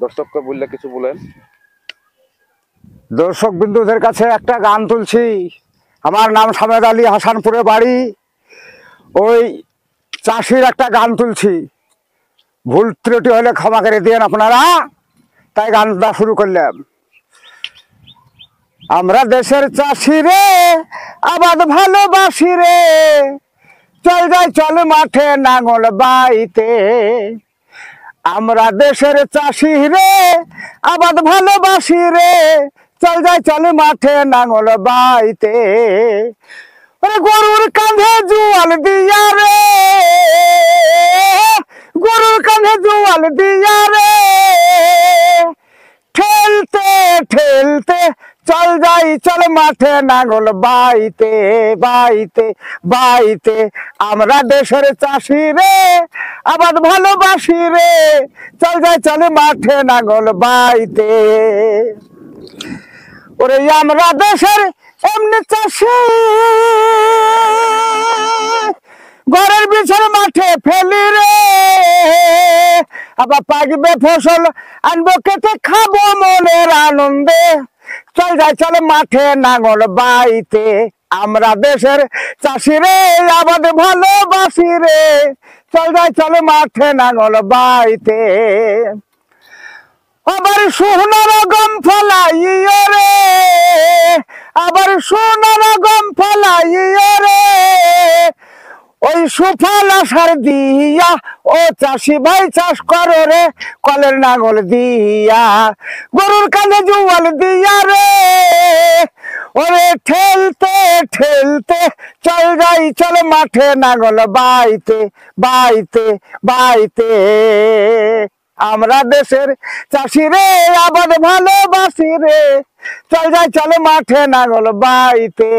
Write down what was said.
দর্শককে বললে কিছু বলেন। দর্শক বিন্দুদের কাছে একটা গান তুলছি। আমার নাম সামেদ আলী, হাসানপুরে বাড়ি। ওই চাষির একটা গান তুলছি, ভুল ত্রুটি হলে ক্ষমা করে দিয়েন আপনারা। তাই গানটা শুরু করলাম। আমরা দেশের চাষি রে, আবাদ ভালোবাসি রে, চল যাই চল মাঠে নাঙল বাইতে। আমরা দেশের চাষি রে, আবাদ ভালোবাসি রে, চল যাই চল মাঠে নাঙল বাইতে। গরুর কাঁধে জুয়াল দিয়া রে, গরুর কাঁধে জুয়াল দিয়া রে, ঠেলতে ঠেলতে চল যাই চল মাঠে নাঙল বাইতে বাইতে বাইতে। আমরা দেশের চাষি রে, আবাদ ভালোবাসি রে, চল যাই চল মাঠে নাঙল বাইতে। ওরে আমরা দেশের এমনি চাষি, ঘরের বিছর মাঠে ফেলি রে, আবার পাকবে ফসল আনবো কেটে খাবো মনের আনন্দে। চল যাই চল মাঠে নাঙল বাইতে। আমরা দেশের চাষি রে, আবাদ ভালোবাসি রে, চল যাই চল মাঠে নাঙল বাইতে। আবার সোনার গম ফলাইও রে, আবার সোনার গম ফলাইও রে, ওই সুফল আসার দিয়া ও চাষি ভাই চাষ করো রে, কলের নাঙল দিয়া, গরুর কাঁধে জুয়াল দিয়া রে। ওরে ঠেলতে ঠেলতে চল যাই চল মাঠে নাঙল বাইতে বাইতে বাইতে। আমরা দেশের চাষি রে, আবাদ ভালোবাসি রে, চল যাই চল মাঠে নাঙল বাইতে।